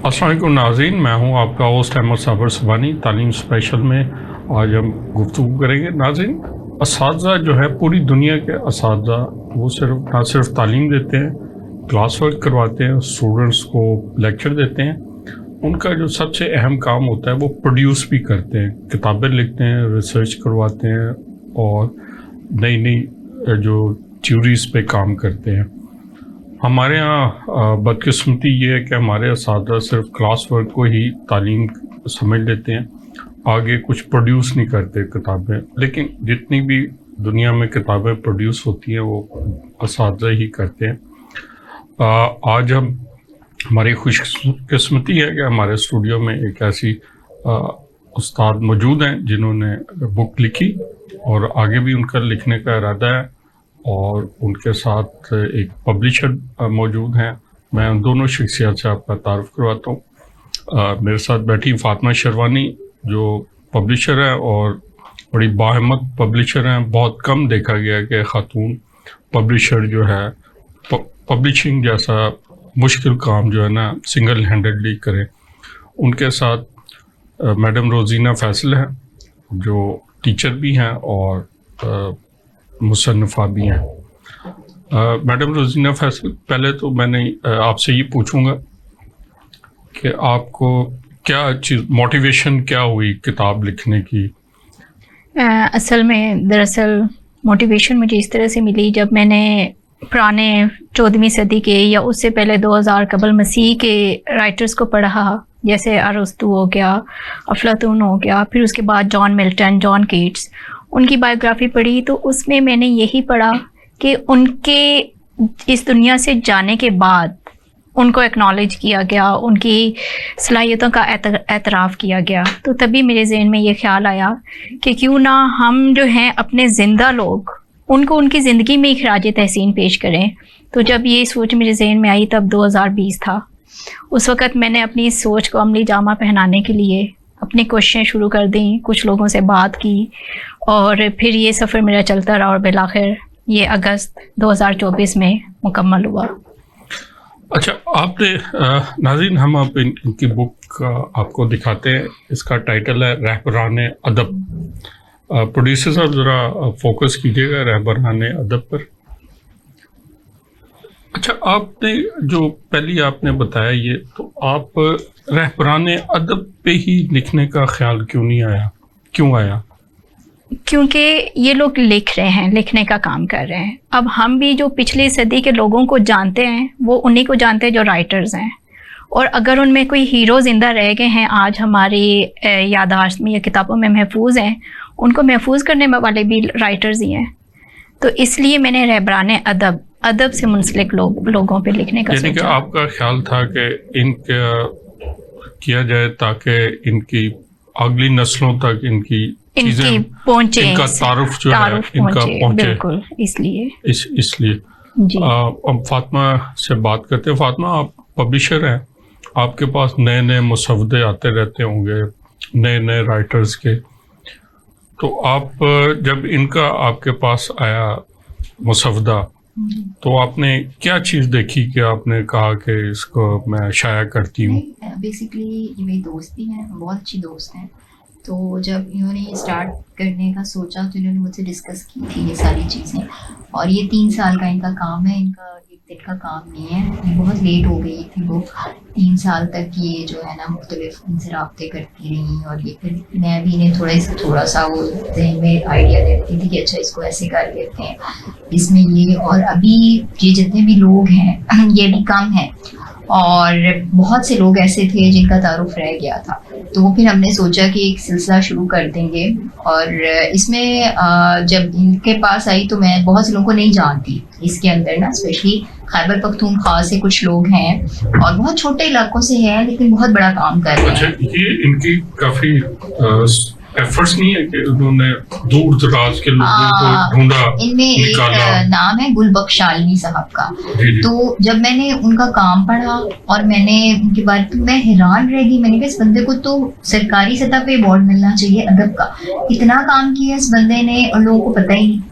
السلام علیکم ناظرین، میں ہوں آپ کا ہوسٹ احمد صابر سبحانی۔ تعلیم اسپیشل میں آج ہم گفتگو کریں گے۔ ناظرین، اساتذہ جو ہے پوری دنیا کے اساتذہ وہ نہ صرف تعلیم دیتے ہیں، کلاس ورک کرواتے ہیں، اسٹوڈنٹس کو لیکچر دیتے ہیں، ان کا جو سب سے اہم کام ہوتا ہے وہ پروڈیوس بھی کرتے ہیں، کتابیں لکھتے ہیں، ریسرچ کرواتے ہیں اور نئی نئی جو تھیوریز پہ کام کرتے ہیں۔ ہمارے ہاں بدقسمتی یہ ہے کہ ہمارے اساتذہ صرف کلاس ورک کو ہی تعلیم سمجھ لیتے ہیں، آگے کچھ پروڈیوس نہیں کرتے کتابیں۔ لیکن جتنی بھی دنیا میں کتابیں پروڈیوس ہوتی ہیں وہ اساتذہ ہی کرتے ہیں۔ آج ہماری خوش قسمتی ہے کہ ہمارے اسٹوڈیو میں ایک ایسی استاد موجود ہیں جنہوں نے بک لکھی اور آگے بھی ان کا لکھنے کا ارادہ ہے، اور ان کے ساتھ ایک پبلشر موجود ہیں۔ میں ان دونوں شخصیات سے آپ کا تعارف کرواتا ہوں۔ میرے ساتھ بیٹھی فاطمہ شروانی جو پبلشر ہے اور بڑی باہمت پبلشر ہیں۔ بہت کم دیکھا گیا کہ خاتون پبلشر جو ہے پبلشنگ جیسا مشکل کام جو ہے نا سنگل ہینڈڈلی کرے۔ ان کے ساتھ میڈم روزینہ فیصل ہیں جو ٹیچر بھی ہیں اور مصنفہ بھی ہیں۔ میڈم روزینہ فیصل، پہلے تو میں نے آپ سے یہ پوچھوں گا کہ آپ کو کیا چیز موٹیویشن کیا ہوئی کتاب لکھنے کی؟ دراصل موٹیویشن مجھے اس طرح سے ملی جب میں نے پرانے 14ویں صدی کے یا اس سے پہلے 2000 قبل مسیح کے رائٹرز کو پڑھا، جیسے ارسطو ہو گیا، افلاطون ہو گیا، پھر اس کے بعد جان ملٹن، جان کیٹس، ان کی بایوگرافی پڑھی تو اس میں نے یہی پڑھا کہ ان کے اس دنیا سے جانے کے بعد ان کو ایکنالج کیا گیا، ان کی صلاحیتوں کا اعتراف کیا گیا۔ تو تبھی میرے ذہن میں یہ خیال آیا کہ کیوں نہ ہم جو ہیں اپنے زندہ لوگ ان کو ان کی زندگی میں خراج تحسین پیش کریں۔ تو جب یہ سوچ میرے ذہن میں آئی تب 2020 تھا۔ اس وقت میں نے اپنی اس سوچ کو عملی جامہ پہنانے کے لیے اپنی کوششیں شروع کر دیں، کچھ لوگوں سے بات کی اور پھر یہ سفر میرا چلتا رہا اور بالآخر یہ اگست 2024 میں مکمل ہوا۔ اچھا، آپ نے ناظرین ہم آپ ان کی بک آپ کو دکھاتے ہیں، اس کا ٹائٹل ہے رہبران ادب۔ پروڈیوسر صاحب ذرا فوکس کیجیے گا رہبران ادب پر۔ اچھا، آپ نے جو پہلی آپ نے بتایا یہ، تو آپ رہبران ادب پہ ہی لکھنے کا خیال کیوں آیا؟ کیونکہ یہ لوگ لکھ رہے ہیں، لکھنے کا کام کر رہے ہیں۔ اب ہم بھی جو پچھلی صدی کے لوگوں کو جانتے ہیں وہ انہی کو جانتے ہیں جو رائٹرز ہیں، اور اگر ان میں کوئی ہیرو زندہ رہ گئے ہیں آج ہماری یادداشت میں یا کتابوں میں محفوظ ہیں، ان کو محفوظ کرنے والے بھی رائٹرز ہی ہیں۔ تو اس لیے میں نے رہبران ادب سے منسلک لوگوں پہ لکھنے کا سوچا۔ یعنی کہ آپ کا خیال تھا کہ ان کا کیا جائے تاکہ ان کی اگلی نسلوں تک ان کی چیزیں پہنچے، ان کا تعارف جو ہے ان کا پہنچے۔ بالکل، اس لیے جی۔ اب فاطمہ سے بات کرتے ہیں۔ فاطمہ، آپ پبلشر ہیں، آپ کے پاس نئے نئے مسودے آتے رہتے ہوں گے، نئے نئے رائٹرز کے، تو آپ جب ان کا آپ کے پاس آیا مسودہ تو آپ نے کیا چیز دیکھی کہ آپ نے کہا کہ اس کو میں شائع کرتی ہوں؟ بیسکلی یہ میری دوست بھی ہیں، بہت اچھی دوست ہیں۔ تو جب انہوں نے یہ اسٹارٹ کرنے کا سوچا تو انہوں نے مجھ سے ڈسکس کی تھی یہ ساری چیزیں، اور یہ 3 سال کا ان کا کام ہے، ان کا ایک دن کا کام نہیں ہے۔ بہت لیٹ ہو گئی تھی وہ، 3 سال تک یہ جو ہے نا مختلف ان سے رابطے کرتی رہیں، اور یہ پھر میں بھی انہیں تھوڑا سا وہ ذہن میں آئیڈیا دیتی تھی کہ اچھا اس کو ایسے کر لیتے ہیں، اس میں یہ، اور ابھی یہ جتنے بھی لوگ ہیں یہ بھی کم ہیں، اور بہت سے لوگ ایسے تھے جن کا تعارف رہ گیا تھا۔ تو پھر ہم نے سوچا کہ ایک سلسلہ شروع کر دیں گے، اور اس میں جب ان کے پاس آئی تو میں بہت سے لوگوں کو نہیں جانتی اس کے اندر نا، اسپیشلی خیبر پختونخوا سے کچھ لوگ ہیں اور بہت چھوٹے علاقوں سے ہیں لیکن بہت بڑا کام کر رہے ہیں۔ اچھا، یہ ان کی کافی ایفرٹس نہیں ہے کہ انہوں نے دور دراز کے لوگوں کو ڈھونڈا، ان میں ایک نام ہے گلبخش عالمی صاحب کا۔ تو جب میں نے ان کا کام پڑھا اور میں نے ان کے بارے میں حیران رہ گئی، میں نے کہا اس بندے کو تو سرکاری سطح پہ ایوارڈ ملنا چاہیے ادب کا، اتنا کام کیا اس بندے نے اور لوگوں کو پتہ ہی نہیں۔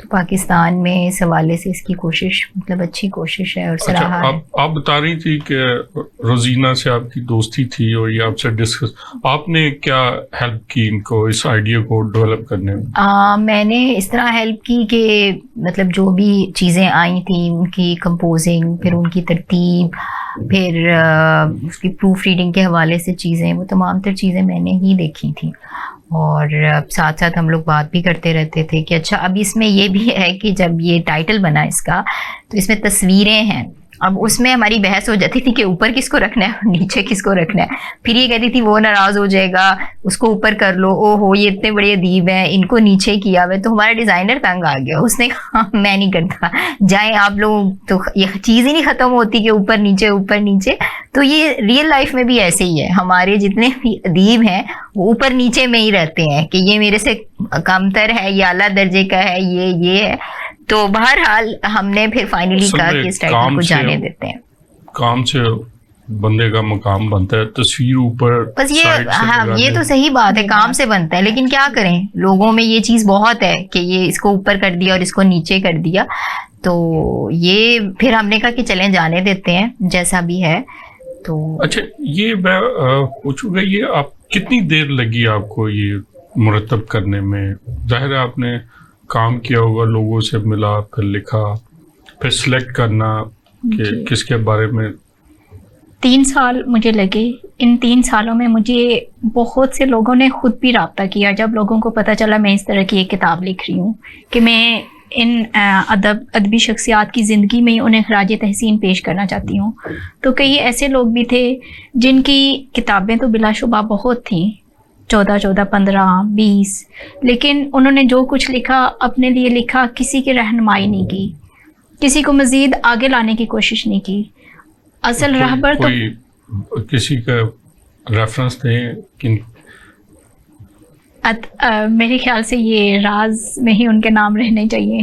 تو پاکستان میں اس حوالے سے اس کی کوشش مطلب اچھی کوشش ہے اور سراہا ہے. آپ بتا رہی تھی کہ روزینہ سے آپ کی دوستی تھی اور یہ آپ سے ڈسکس، آپ نے کیا ہیلپ کی ان کو اس آئیڈیا کو ڈیولپ کرنے میں؟ میں نے اس طرح ہیلپ کی کہ مطلب جو بھی چیزیں آئی تھیں ان کی کمپوزنگ، پھر ان کی ترتیب، پھر اس کی پروف ریڈنگ کے حوالے سے چیزیں، وہ تمام تر چیزیں میں نے ہی دیکھی تھیں. اور ساتھ ساتھ ہم لوگ بات بھی کرتے رہتے تھے کہ اچھا اب اس میں یہ بھی ہے کہ جب یہ ٹائٹل بنا اس کا تو اس میں تصویریں ہیں. اب اس میں ہماری بحث ہو جاتی تھی کہ اوپر کس کو رکھنا ہے اور نیچے کس کو رکھنا ہے. پھر یہ کہتی تھی وہ ناراض ہو جائے گا، اس کو اوپر کر لو، او ہو یہ اتنے بڑے ادیب ہیں ان کو نیچے کیا ہوا ہے. تو ہمارا ڈیزائنر تنگ آ گیا، اس نے کہا میں نہیں کرتا، جائیں آپ لوگ. تو یہ چیز ہی نہیں ختم ہوتی کہ اوپر نیچے اوپر نیچے. تو یہ ریئل لائف میں بھی ایسے ہی ہے، ہمارے جتنے بھی ادیب ہیں وہ اوپر نیچے میں ہی رہتے ہیں کہ یہ میرے سے کمتر ہے، یہ اعلیٰ درجے کا ہے، یہ ہے. تو بہرحال ہم نے پھر فائنلی کہا کہ اس ٹائٹل کو جانے دیتے ہیں. کام سے بندے کا مقام بنتا ہے، تصویر اوپر بس یہ ہاں یہ تو صحیح بات ہے، کام سے بنتا ہے. لیکن کیا کریں، لوگوں میں یہ چیز بہت ہے کہ یہ اس کو اوپر کر دیا اور اس کو نیچے کر دیا. تو یہ پھر ہم نے کہا کہ چلیں جانے دیتے ہیں جیسا بھی ہے. تو اچھا یہ میں پوچھوں گا، یہ آپ کتنی دیر لگی آپ کو یہ مرتب کرنے میں؟ ظاہر ہے آپ نے کام کیا ہوگا، لوگوں سے ملا، پھر لکھا، پھر سلیکٹ کرنا کہ کس کے بارے میں. 3 سال مجھے لگے. ان 3 سالوں میں مجھے بہت سے لوگوں نے خود بھی رابطہ کیا. جب لوگوں کو پتہ چلا میں اس طرح کی ایک کتاب لکھ رہی ہوں کہ میں ان ادبی شخصیات کی زندگی میں انہیں خراج تحسین پیش کرنا چاہتی ہوں، تو کئی ایسے لوگ بھی تھے جن کی کتابیں تو بلا شبہ بہت تھیں، 14 15 20، لیکن انہوں نے جو کچھ لکھا اپنے لیے لکھا، کسی کی رہنمائی نہیں کی، کسی کو مزید آگے لانے کی کوشش نہیں کی. اصل رہبر تو کسی کا ریفرنس دیں کن میرے خیال سے یہ راز میں ہی ان کے نام رہنے چاہیے.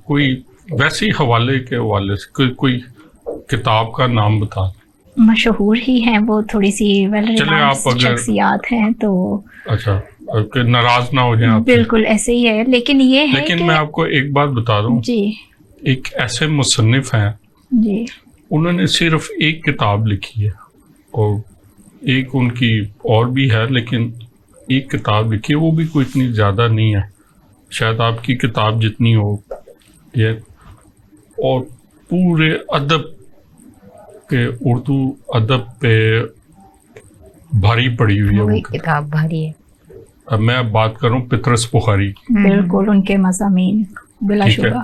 کوئی ویسے حوالے کے حوالے سے کوئی کتاب کا نام بتا. مشہور ہی ہیں وہ، تھوڑی سی شخصیات ہیں تو اچھا ناراض نہ ہو جائیں آپ. بالکل ایسے ہی ہے، لیکن یہ ہے لیکن میں آپ کو ایک بات بتا دوں جی، ایک ایسے مصنف ہیں جی انہوں نے صرف ایک کتاب لکھی ہے، اور ایک ان کی اور بھی ہے لیکن ایک کتاب لکھی ہے، وہ بھی کوئی اتنی زیادہ نہیں ہے، شاید آپ کی کتاب جتنی ہو یہ، اور پورے ادب کے اردو ادب پہ بھاری پڑی ہوئی ہے. وہ کتاب بھاری ہے. اب میں بات کروں پطرس بخاری. بالکل ان کے مضامین بلا شبہ.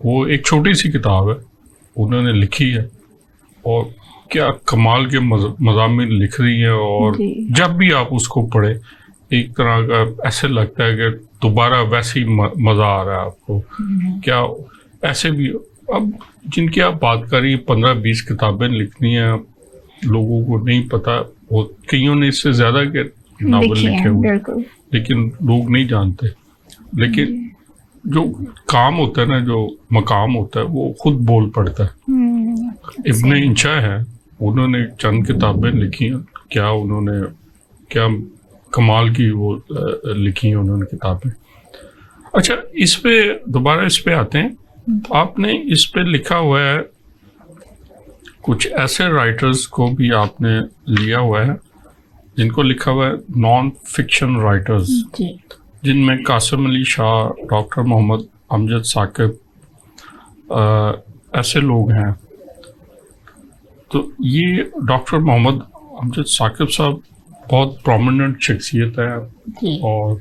وہ ایک چھوٹی سی کتاب ہے انہوں نے لکھی ہے، اور کیا کمال کے مضامین لکھ رہی ہیں. اور جب بھی آپ اس کو پڑھیں ایک طرح کا ایسے لگتا ہے کہ دوبارہ ویسے ہی مزہ آ رہا ہے آپ کو. کیا ایسے بھی اب جن کی آپ بات کر رہی ہیں 15-20 کتابیں لکھنی ہیں، لوگوں کو نہیں پتا، کئیوں نے اس سے زیادہ کے ناول لکھے ہوئے لیکن لوگ نہیں جانتے. لیکن جو کام ہوتا ہے نا، جو مقام ہوتا ہے وہ خود بول پڑتا ہے. ابن انشا ہے، انہوں نے چند کتابیں لکھی ہیں، کیا انہوں نے کیا کمال کی وہ لکھی ہیں انہوں نے کتابیں. اچھا اس پہ دوبارہ اس پہ آتے ہیں. آپ نے اس پہ لکھا ہوا ہے کچھ ایسے رائٹرز کو بھی آپ نے لیا ہوا ہے جن کو لکھا ہوا ہے نان فکشن رائٹرز، جن میں قاسم علی شاہ، ڈاکٹر محمد امجد ثاقب، ایسے لوگ ہیں. تو یہ ڈاکٹر محمد امجد ثاقب صاحب بہت پرومیننٹ شخصیت ہے اور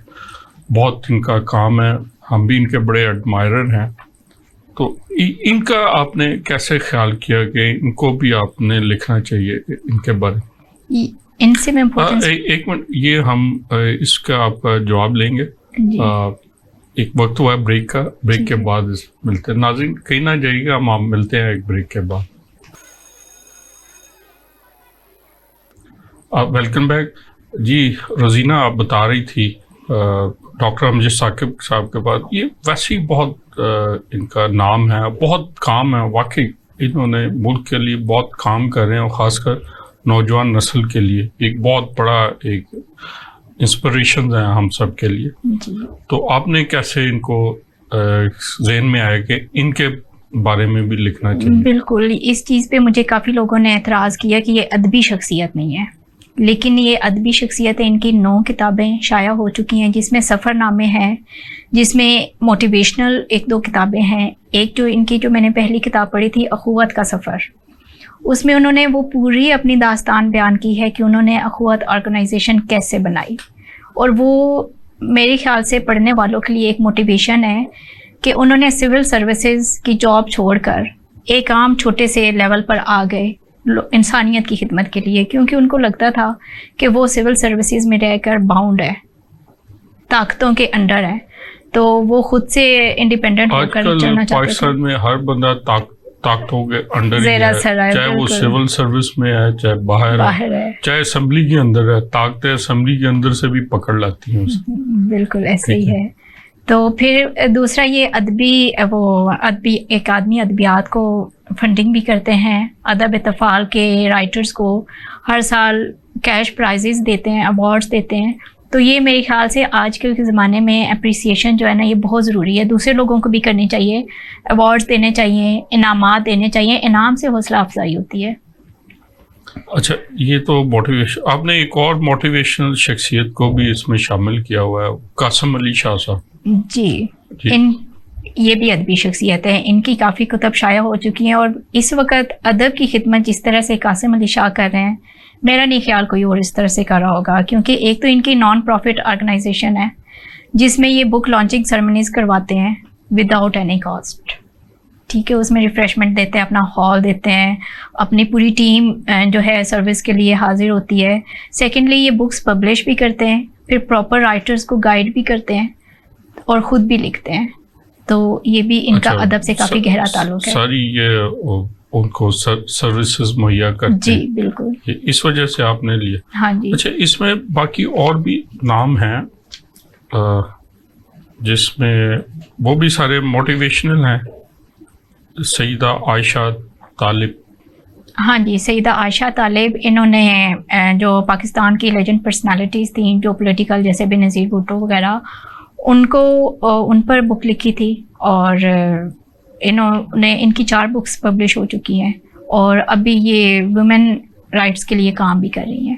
بہت ان کا کام ہے، ہم بھی ان کے بڑے ایڈمائرر ہیں. تو ان کا آپ نے کیسے خیال کیا کہ ان کو بھی آپ نے لکھنا چاہیے ان کے بارے میں؟ ان سے میں ایک منٹ، یہ ہم اس کا آپ کا جواب لیں گے. ایک وقت ہوا ہے بریک کا، بریک کے بعد ملتے ہیں. ناظرین کہیں نہ جائیے گا، ہم آپ ملتے ہیں ایک بریک کے بعد. Welcome back. جی روزینہ آپ بتا رہی تھی ڈاکٹر امجد ثاقب صاحب کے بعد یہ ویسے ہی بہت ان کا نام ہے، بہت کام ہے، واقعی انہوں نے ملک کے لیے بہت کام کر رہے ہیں، اور خاص کر نوجوان نسل کے لیے ایک بہت بڑا ایک انسپریشن ہے ہم سب کے لیے. تو آپ نے کیسے ان کو ذہن میں آیا کہ ان کے بارے میں بھی لکھنا چاہیے؟ بالکل، اس چیز پہ مجھے کافی لوگوں نے اعتراض کیا کہ یہ ادبی شخصیت نہیں ہے، لیکن یہ ادبی شخصیتیں، ان کی 9 کتابیں شائع ہو چکی ہیں، جس میں سفر نامے ہیں، جس میں موٹیویشنل 1-2 کتابیں ہیں. ایک جو ان کی جو میں نے پہلی کتاب پڑھی تھی اخوت کا سفر، اس میں انہوں نے وہ پوری اپنی داستان بیان کی ہے کہ انہوں نے اخوت آرگنائزیشن کیسے بنائی، اور وہ میرے خیال سے پڑھنے والوں کے لیے ایک موٹیویشن ہے کہ انہوں نے سول سروسز کی جاب چھوڑ کر ایک عام چھوٹے سے لیول پر آ گئے انسانیت کی خدمت کے لیے، کیونکہ ان کو لگتا تھا کہ وہ سول سروسز میں رہ کر باؤنڈ ہے، طاقتوں کے انڈر ہے، تو وہ خود سے انڈیپینڈنٹ ہو کر چلنا چاہتے تھے. پاکستان میں ہر بندہ طاقتوں کے انڈر ہی زیرہ ہے، سرا ہے، چاہے وہ بالکل. سول سروس میں ہے، چاہے باہر ہے، چاہے اسمبلی کے اندر ہے، طاقتیں اسمبلی کے اندر سے بھی پکڑ لاتی ہیں اسے. بالکل ایسے ہی ہے. تو پھر دوسرا یہ ادبی ایک آدمی ادبیات کو فنڈنگ بھی کرتے ہیں، ادب اتفاق کے رائٹرز کو ہر سال کیش پرائزز دیتے ہیں، ایوارڈز دیتے ہیں. تو یہ میرے خیال سے آج کل کے زمانے میں اپریسیشن جو ہے نا، یہ بہت ضروری ہے. دوسرے لوگوں کو بھی کرنی چاہیے، ایوارڈز دینے چاہیے، انعامات دینے چاہیے، انعام سے حوصلہ افزائی ہوتی ہے. اچھا، یہ تو موٹیویشن. آپ نے ایک اور موٹیویشنل شخصیت کو بھی اس میں شامل کیا ہوا ہے، قاسم علی شاہ صاحب. جی. یہ بھی ادبی شخصیت ہے، ان کی کافی کتب شائع ہو چکی ہیں، اور اس وقت ادب کی خدمت جس طرح سے قاسم علی شاہ کر رہے ہیں، میرا نہیں خیال کوئی اور اس طرح سے کر رہا ہوگا. کیونکہ ایک تو ان کی نان پروفٹ آرگنائزیشن ہے جس میں یہ بک لانچنگ سرمنیز کرواتے ہیں وداؤٹ اینی کاسٹ. ٹھیک ہے، اس میں ریفریشمنٹ دیتے ہیں، اپنا ہال دیتے ہیں، اپنی پوری ٹیم جو ہے سروس کے لیے حاضر ہوتی ہے. سیکنڈلی یہ بکس پبلش بھی کرتے ہیں، پھر پراپر رائٹرز کو گائیڈ بھی کرتے ہیں اور خود بھی لکھتے ہیں. تو یہ بھی ان کا ادب سے کافی گہرا تعلق ہے. ساری یہ ان کو سروسز مہیا کرتے ہیں. جی بالکل، اس وجہ سے آپ نے لیا. ہاں جی. اچھا، اس میں باقی اور بھی نام ہیں جس میں وہ بھی سارے موٹیویشنل ہیں. سیدہ عائشہ طالب. ہاں جی، سیدہ عائشہ طالب، انہوں نے جو پاکستان کی لیجنڈ پرسنالٹیز تھیں، جو پولیٹیکل، جیسے بے نظیر بھٹو وغیرہ، ان پر بک لکھی تھی، اور ان کی 4 بکس پبلش ہو چکی ہیں، اور ابھی یہ ویمن رائٹس کے لیے کام بھی کر رہی ہیں.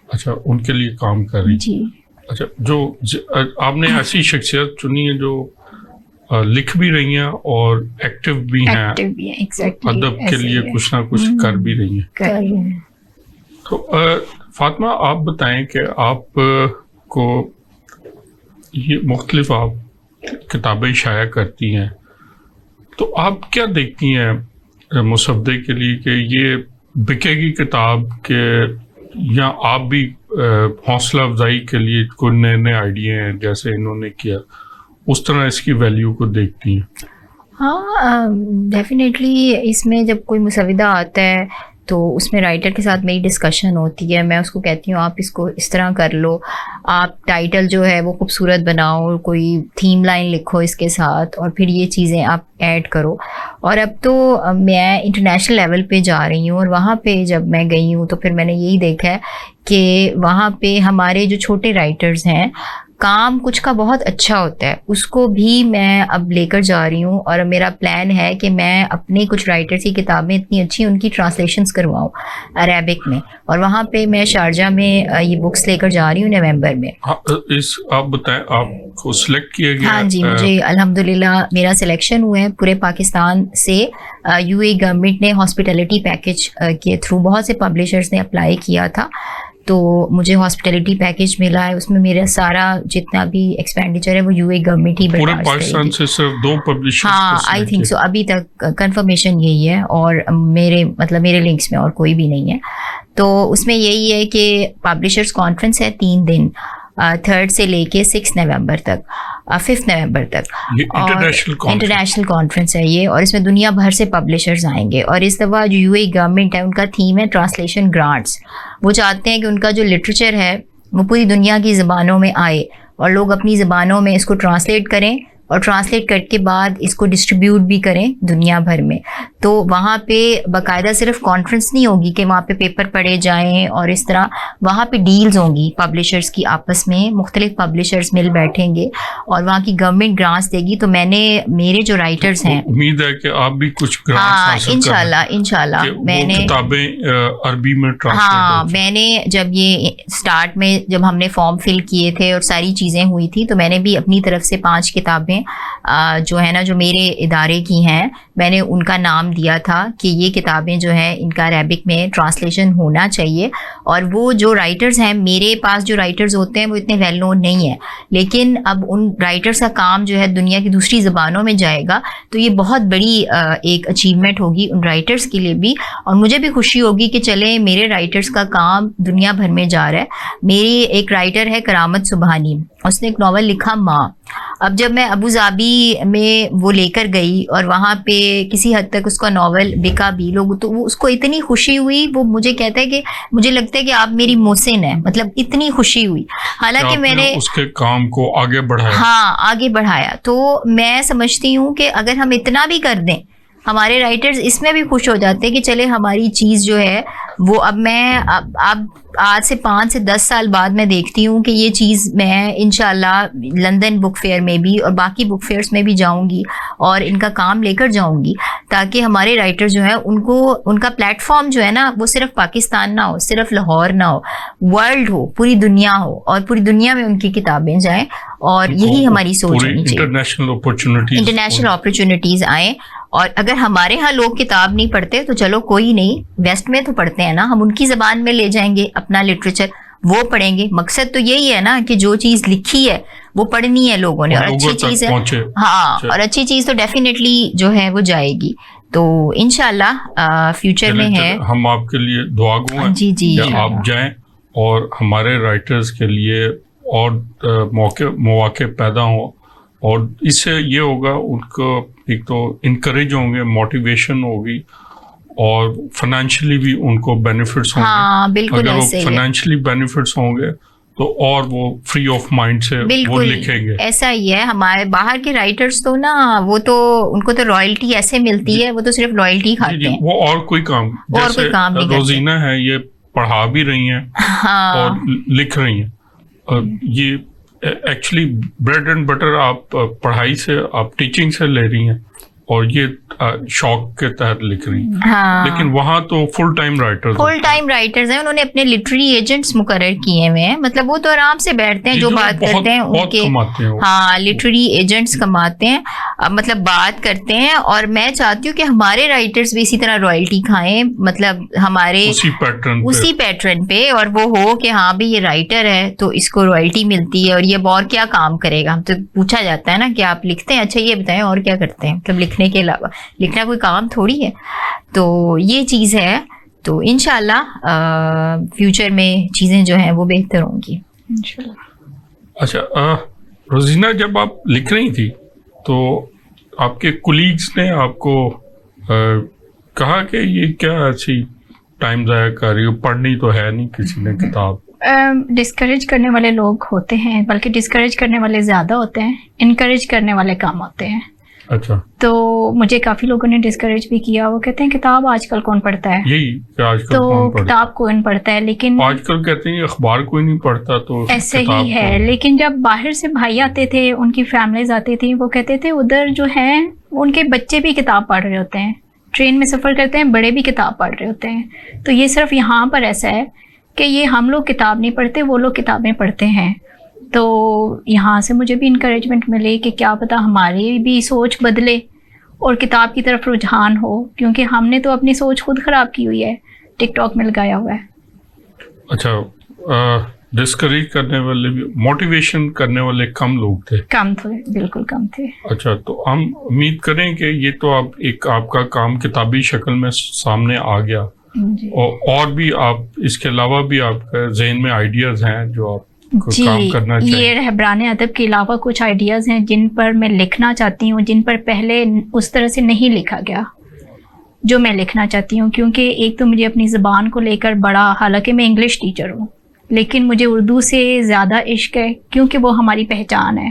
اچھا، ان کے لیے کام کر رہی ہیں. جی. اچھا، جو آپ نے ایسی شخصیت چنی ہے جو لکھ بھی رہی ہیں اور ایکٹیو بھی ہیں، ادب کے لیے کچھ نہ کچھ کر بھی رہی ہیں. تو فاطمہ، آپ بتائیں کہ آپ کو یہ مختلف آپ کتابیں شائع کرتی ہیں، تو آپ کیا دیکھتی ہیں مسودے کے لیے کہ یہ بکے گی کتاب کے، یا آپ بھی حوصلہ افزائی کے لیے کوئی نئے نئے آئیڈیا ہیں جیسے انہوں نے کیا، اس طرح اس کی ویلیو کو دیکھتی ہیں؟ ہاں ڈیفینیٹلی، اس میں جب کوئی مسودہ آتا ہے تو اس میں رائٹر کے ساتھ میری ڈسکشن ہوتی ہے. میں اس کو کہتی ہوں آپ اس کو اس طرح کر لو، آپ ٹائٹل جو ہے وہ خوبصورت بناؤ، کوئی تھیم لائن لکھو اس کے ساتھ، اور پھر یہ چیزیں آپ ایڈ کرو. اور اب تو میں انٹرنیشنل لیول پہ جا رہی ہوں، اور وہاں پہ جب میں گئی ہوں تو پھر میں نے یہی دیکھا ہے کہ وہاں پہ ہمارے جو چھوٹے رائٹرز ہیں، کام کچھ کا بہت اچھا ہوتا ہے، اس کو بھی میں اب لے کر جا رہی ہوں. اور میرا پلان ہے کہ میں اپنے کچھ رائٹرز کی کتابیں اتنی اچھی ان کی ٹرانسلیشنز کرواؤں عربک میں، اور وہاں پہ میں شارجہ میں یہ بکس لے کر جا رہی ہوں نومبر میں. آپ بتائیں، آپ کو سلیکٹ کیا گیا؟ ہاں جی، مجھے الحمدللہ میرا سلیکشن ہوا ہے پورے پاکستان سے. یو اے گورنمنٹ نے ہاسپٹیلٹی پیکیج کے تھرو بہت سے پبلشرز نے اپلائی کیا تھا، تو مجھے ہاسپٹیلٹی پیکیج ملا ہے. اس میں میرا سارا جتنا بھی ایکسپینڈیچر ہے وہ یو اے گورنمنٹ ہی پورے پاکستان سے صرف 2 پبلشرز. ہاں آئی تھنک سو، ابھی تک کنفرمیشن یہی ہے، اور میرے لنکس میں اور کوئی بھی نہیں ہے. تو اس میں یہی ہے کہ پبلشرز کانفرنس ہے 3 دن، 3 سے لے کے 6 نومبر تک، 5 نومبر تک. انٹرنیشنل کانفرنس ہے یہ، اور اس میں دنیا بھر سے پبلشرز آئیں گے. اور اس دفعہ جو یو اے گورنمنٹ ہے، ان کا تھیم ہے ٹرانسلیشن گرانٹس. وہ چاہتے ہیں کہ ان کا جو لٹریچر ہے وہ پوری دنیا کی زبانوں میں آئے، اور لوگ اپنی زبانوں میں اس کو ٹرانسلیٹ کریں اور ٹرانسلیٹ کر کے بعد اس کو ڈسٹریبیوٹ بھی کریں دنیا بھر میں. تو وہاں پہ باقاعدہ صرف کانفرنس نہیں ہوگی کہ وہاں پہ پیپر پڑھے جائیں اور اس طرح, وہاں پہ ڈیلز ہوں گی پبلشرز کی آپس میں, مختلف پبلشرز مل بیٹھیں گے اور وہاں کی گورنمنٹ گرانٹس دے گی. تو میں نے, میرے جو رائٹرز ہیں, امید ہے کہ آپ بھی کچھ گرانٹس انشاءاللہ میں نے کتابیں عربی میں ہاں, میں نے جب یہ اسٹارٹ میں جب ہم نے فارم فل کیے تھے اور ساری چیزیں ہوئی تھی تو میں نے بھی اپنی طرف سے 5 کتابیں جو ہے نا, جو میرے ادارے کی ہیں, میں نے ان کا نام دیا تھا کہ یہ کتابیں جو ہیں ان کا عربک میں ٹرانسلیشن ہونا چاہیے. اور وہ جو رائٹرز ہیں, میرے پاس جو رائٹرز ہوتے ہیں وہ اتنے ویل نون نہیں ہیں, لیکن اب ان رائٹرز کا کام جو ہے دنیا کی دوسری زبانوں میں جائے گا تو یہ بہت بڑی ایک اچیومنٹ ہوگی ان رائٹرز کے لیے بھی. اور مجھے بھی خوشی ہوگی کہ چلیں میرے رائٹرز کا کام دنیا بھر میں جا رہا ہے. میری ایک رائٹر ہے کرامت سبحانی, اس نے ایک ناول لکھا ماں. اب جب میں ابو ظبی میں وہ لے کر گئی اور وہاں پہ کسی حد تک اس کا ناول بکا بھی, لوگ تو وہ اس کو اتنی خوشی ہوئی, وہ مجھے کہتا ہے کہ مجھے لگتا ہے کہ آپ میری محسن ہیں, مطلب اتنی خوشی ہوئی. حالانکہ میں نے اس کے کام کو آگے بڑھایا, ہاں آگے بڑھایا. تو میں سمجھتی ہوں کہ اگر ہم اتنا بھی کر دیں, ہمارے رائٹرز اس میں بھی خوش ہو جاتے ہیں کہ چلے ہماری چیز جو ہے وہ, اب میں اب آج سے 5 سے 10 سال بعد میں دیکھتی ہوں کہ یہ چیز میں انشاءاللہ لندن بک فیئر میں بھی اور باقی بک فیئرس میں بھی جاؤں گی اور ان کا کام لے کر جاؤں گی, تاکہ ہمارے رائٹر جو ہیں ان کو, ان کا پلیٹ فارم جو ہے نا وہ صرف پاکستان نہ ہو, صرف لاہور نہ ہو, ورلڈ ہو, پوری دنیا ہو, اور پوری دنیا میں ان کی کتابیں جائیں. اور یہی ہماری سوچ ہونی چاہیے, انٹرنیشنل اپرچونیٹیز آئیں. اور اگر ہمارے ہاں لوگ کتاب نہیں پڑھتے تو چلو کوئی نہیں, ویسٹ میں تو پڑھتے ہیں نا, ہم ان کی زبان میں لے جائیں گے اپنا لٹریچر, وہ پڑھیں گے. مقصد تو یہی ہے نا کہ جو چیز لکھی ہے وہ پڑھنی ہے لوگوں نے, اور اچھی چیز ہے, ہاں, اور اچھی چیز تو ڈیفینیٹلی جو ہے وہ جائے گی. تو انشاءاللہ فیوچر میں ہے. ہم آپ کے لیے دعا گو ہیں, جی آپ جائیں اور ہمارے رائٹرز کے لیے اور مواقع پیدا ہوں, اور اس سے یہ ہوگا ان کو ایک تو انکریج ہوں گے, موٹیویشن ہوگی, اور فائنینشلی بھی ان کو بینیفٹس ہوں گے. ہاں بالکل, اگر وہ فائنینشلی بینیفٹس ہوں گے تو اور وہ فری آف مائنڈ سے وہ لکھیں گے. ایسا ہی ہے, ہمارے باہر کے رائٹرز تو نا, وہ تو ان کو تو رائلٹی ایسے ملتی ہے, وہ تو صرف رائلٹی کھاتے ہیں, وہ اور کوئی کام, جیسے روزینہ ہے یہ پڑھا بھی رہی ہیں اور لکھ رہی ہیں. یہ ایکچولی بریڈ اینڈ بٹر آپ پڑھائی سے, آپ ٹیچنگ سے لے رہی ہیں, اور یہ شوق کے تحت لکھ رہی ہیں. لیکن وہاں تو فل ٹائم رائٹرز ہیں, انہوں نے اپنے لٹری ایجنٹس مقرر کیے ہوئے ہیں, مطلب وہ تو آرام سے بیٹھتے ہیں, جو بات کرتے ہیں ان کے, ہاں لٹری ایجنٹس کماتے ہیں, مطلب بات کرتے ہیں. اور میں چاہتی ہوں کہ ہمارے رائٹرز بھی اسی طرح رائلٹی کھائیں, مطلب ہمارے اسی پیٹرن پہ, اور وہ ہو کہ ہاں بھی یہ رائٹر ہے تو اس کو رائلٹی ملتی ہے, اور یہ اور کیا کام کرے گا. ہم تو پوچھا جاتا ہے نا کہ آپ لکھتے ہیں, اچھا یہ بتائیں اور کیا کرتے ہیں, مطلب لکھنے کے علاوہ لکھنا کوئی کام تھوڑی ہے. تو یہ چیز ہے. تو انشاءاللہ فیوچر میں چیزیں جو ہیں وہ بہتر ہوں گی انشاءاللہ. اچھا روزینہ, جب آپ لکھ رہی تھی تو آپ کے کولیگس نے آپ کو کہا کہ یہ کیا ایسی ٹائم ضائع کر رہی ہو, پڑھنی تو ہے نہیں کسی نے کتاب؟ ڈسکریج کرنے والے لوگ ہوتے ہیں, بلکہ ڈسکریج کرنے والے زیادہ ہوتے ہیں, انکریج کرنے والے کم ہوتے ہیں. اچھا, تو مجھے کافی لوگوں نے ڈسکریج بھی کیا, وہ کہتے ہیں کتاب آج کل کون پڑھتا ہے, یہی کہ آج کل تو کتاب کون پڑھتا ہے, لیکن آج کل کہتے ہیں اخبار کوئی نہیں پڑھتا, تو ایسے ہی ہے. لیکن جب باہر سے بھائی آتے تھے, ان کی فیملیز آتی تھی, وہ کہتے تھے ادھر جو ہیں ان کے بچے بھی کتاب پڑھ رہے ہوتے ہیں, ٹرین میں سفر کرتے ہیں, بڑے بھی کتاب پڑھ رہے ہوتے ہیں. تو یہ صرف یہاں پر ایسا ہے کہ یہ ہم لوگ کتاب نہیں پڑھتے, وہ لوگ کتابیں پڑھتے ہیں. تو یہاں سے مجھے بھی انکریجمنٹ ملی کہ کیا پتہ ہماری بھی سوچ بدلے اور کتاب کی طرف رجحان ہو, کیونکہ ہم نے تو اپنی سوچ خود خراب کی ہوئی ہے, ٹک ٹاک میں لگایا ہوا ہے. اچھا, ڈسکریج کرنے والے بھی, موٹیویشن کرنے والے کم لوگ تھے؟ کم تھے, بالکل کم تھے. اچھا, تو ہم امید کریں کہ یہ تو آپ کا کام کتابی شکل میں سامنے آ گیا, اور بھی آپ اس کے علاوہ بھی آپ کے ذہن میں آئیڈیاز ہیں جو آپ جی, یہ رہبران ادب کے علاوہ کچھ آئیڈیاز ہیں جن پر میں لکھنا چاہتی ہوں, جن پر پہلے اس طرح سے نہیں لکھا گیا جو میں لکھنا چاہتی ہوں. کیونکہ ایک تو مجھے اپنی زبان کو لے کر بڑا, حالانکہ میں انگلش ٹیچر ہوں, لیکن مجھے اردو سے زیادہ عشق ہے, کیونکہ وہ ہماری پہچان ہے.